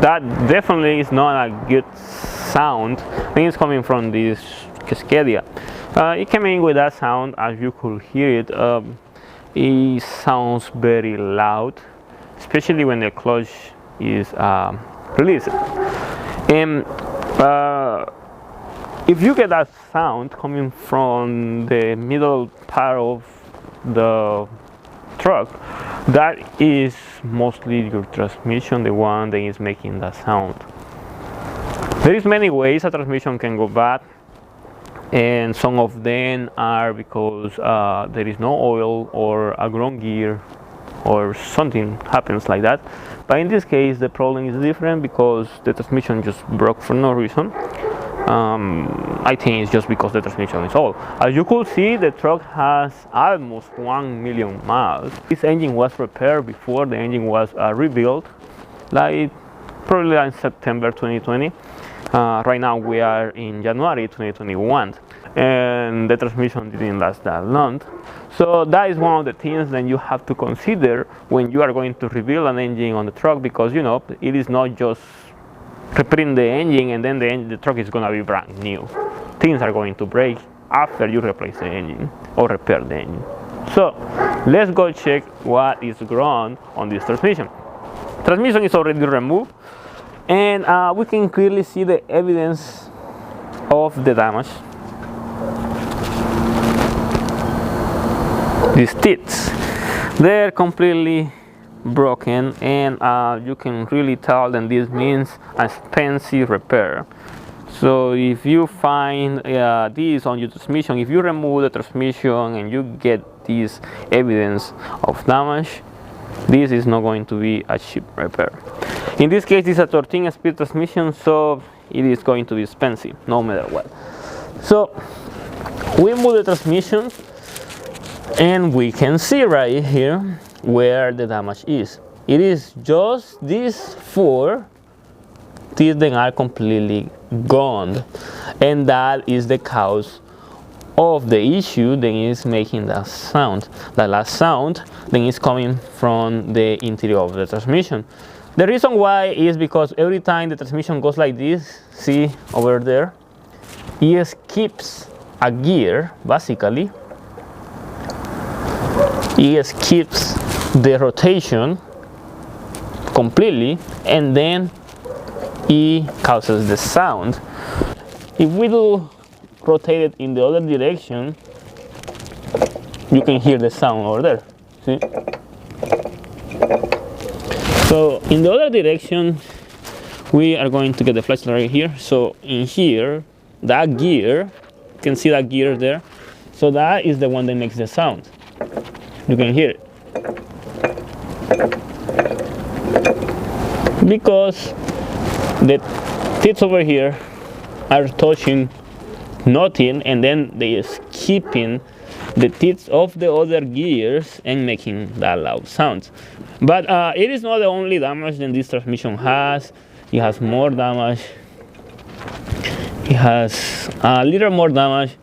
that definitely is not a good sound. I think it's coming from this cascadia. It came in with that sound, as you could hear it. It sounds very loud, especially when the clutch is released. And if you get that sound coming from the middle part of the truck, that is mostly your transmission, the one that is making that sound. There is many ways a transmission can go bad, and some of them are because there is no oil or a ground gear or something happens like that. But in this case the problem is different because the transmission just broke for no reason. I think it's just because the transmission is old. As you could see, the truck has almost 1 million miles. This engine was repaired before the engine was rebuilt, like probably in September 2020. Right now we are in January 2021, and the transmission didn't last that long. So that is one of the things that you have to consider when you are going to rebuild an engine on the truck, because you know it is not just repairing the engine and then the truck is going to be brand new. Things are going to break after you replace the engine or repair the engine. So let's go check what is wrong on this transmission. Transmission is already removed, and we can clearly see the evidence of the damage. These teeth, they're completely broken, and you can really tell that this means an expensive repair. So if you find this on your transmission, if you remove the transmission and you get this evidence of damage, this is not going to be a cheap repair. In this case, it's a 13-speed transmission, so it is going to be expensive no matter what. So we move the transmission, and we can see right here where the damage is. It is just these four teeth that are completely gone, and that is the cause of the issue that is making that sound. The last sound then is coming from the interior of the transmission. The reason why is because every time the transmission goes like this, see over there, it skips a gear. Basically it skips the rotation completely, and then it causes the sound. If we do rotate it in the other direction, you can hear the sound over there. See? So in the other direction, we are going to get the flash right here. So in here, that gear, you can see that gear there. So that is the one that makes the sound. You can hear it. Because the teeth over here are touching nothing, and then they are skipping the teeth of the other gears and making that loud sound. But it is not the only damage that this transmission has. It has more damage. It has a little more damage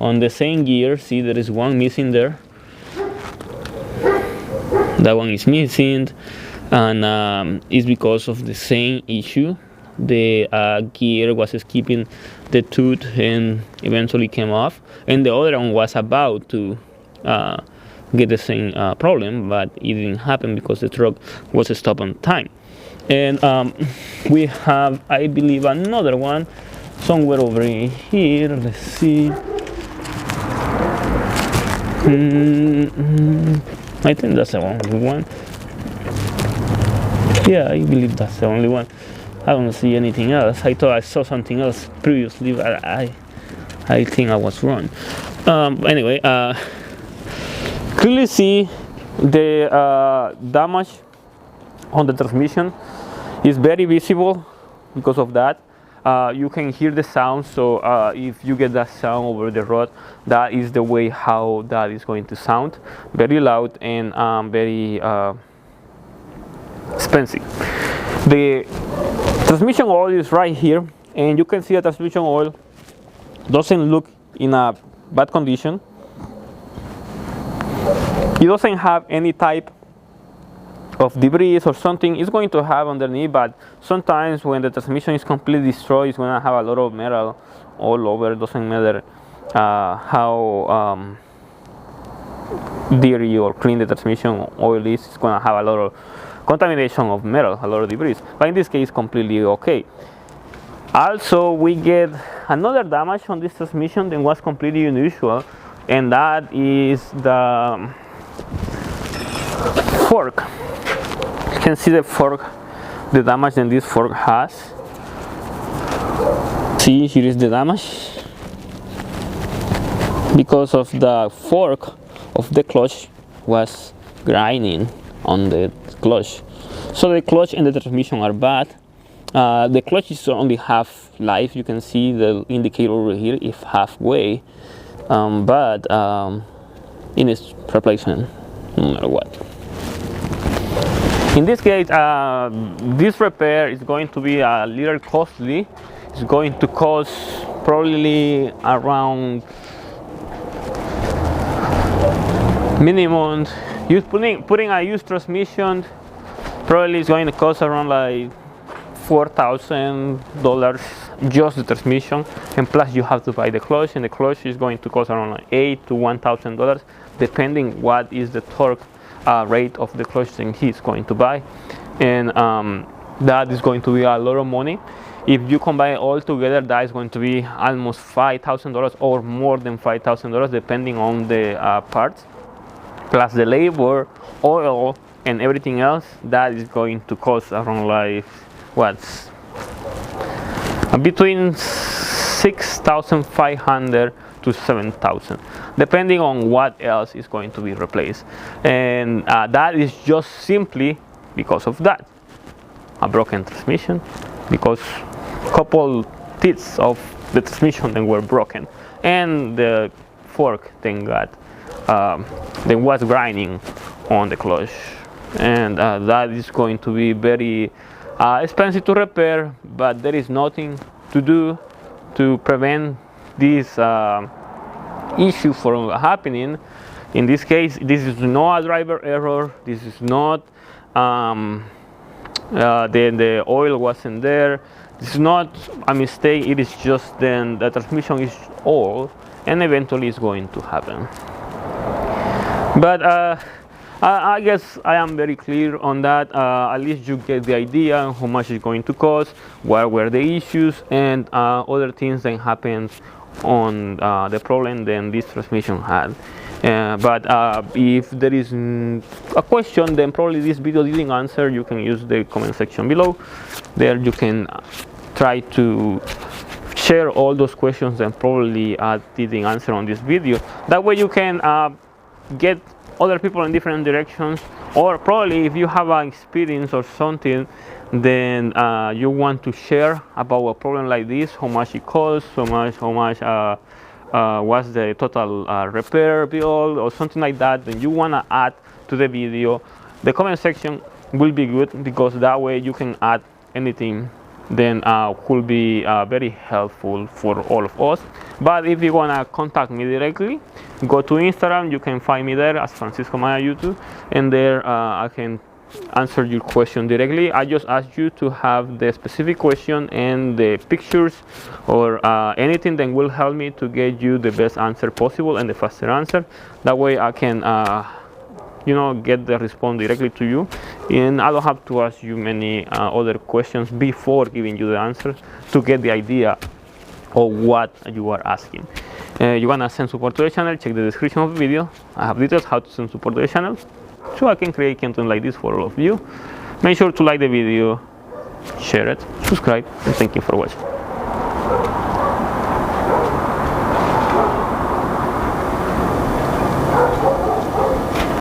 on the same gear. See, there is one missing there. That one is missing, and it's because of the same issue. The gear was skipping the tooth and eventually came off, and the other one was about to get the same problem, but it didn't happen because the truck was stopped on time. And we have, I believe, another one somewhere over here. Let's see. I think that's the only one. Yeah, I believe that's the only one. I don't see anything else. I thought I saw something else previously, but I think I was wrong. Anyway, clearly see the damage on the transmission is very visible because of that. You can hear the sound, so if you get that sound over the road, that is the way how that is going to sound. Very loud and very expensive. The transmission oil is right here, and you can see the transmission oil doesn't look in a bad condition. It doesn't have any type of debris or something is going to have underneath, but sometimes when the transmission is completely destroyed, it's going to have a lot of metal all over. It doesn't matter how dirty or clean the transmission oil is, it's going to have a lot of contamination of metal, a lot of debris, but in this case completely okay. Also, we get another damage on this transmission that was completely unusual, and that is the fork. You can see the fork, the damage that this fork has. See, here is the damage because of the fork of the clutch was grinding on the clutch. So the clutch and the transmission are bad. The clutch is only half life. You can see the indicator over here is halfway, but it is replacement no matter what. In this case, this repair is going to be a little costly. It's going to cost probably around minimum. Putting a used transmission probably is going to cost around like $4,000 just the transmission, and plus you have to buy the clutch, and the clutch is going to cost around like $8,000 to $1,000 depending what is the torque rate of the clutch that he's going to buy, and that is going to be a lot of money. If you combine all together, that is going to be almost $5,000 or more than $5,000 depending on the parts, plus the labor, oil, and everything else. That is going to cost around like what's between $6,500 to $7,000 depending on what else is going to be replaced, and that is just simply because of that, a broken transmission, because a couple teeth of the transmission then were broken, and the fork then was grinding on the clutch, and that is going to be very expensive to repair, but there is nothing to do to prevent this issue from happening. In this case, this is not a driver error. This is not the oil wasn't there. This is not a mistake. It is just then the transmission is old, and eventually it's going to happen. But I guess I am very clear on that. At least you get the idea on how much it's going to cost, what were the issues, and other things that happened on the problem that this transmission had. But if there is a question, then probably this video didn't answer, you can use the comment section below. There you can try to share all those questions that probably didn't answer on this video. That way you can get other people in different directions, or probably if you have an experience or something, then you want to share about a problem like this, how much it costs, how much was the total repair bill or something like that, then you want to add to the video. The comment section will be good, because that way you can add anything, then could be very helpful for all of us. But if you want to contact me directly, go to Instagram. You can find me there as franciscoamaya YouTube, and there I can answer your question directly. I just ask you to have the specific question and the pictures or anything that will help me to get you the best answer possible and the faster answer. That way I can get the response directly to you, and I don't have to ask you many other questions before giving you the answer to get the idea of what you are asking. You want to send support to the channel, check the description of the video. I have details how to send support to the channel, so I can create content like this for all of you. Make sure to like the video, share it, subscribe, and thank you for watching.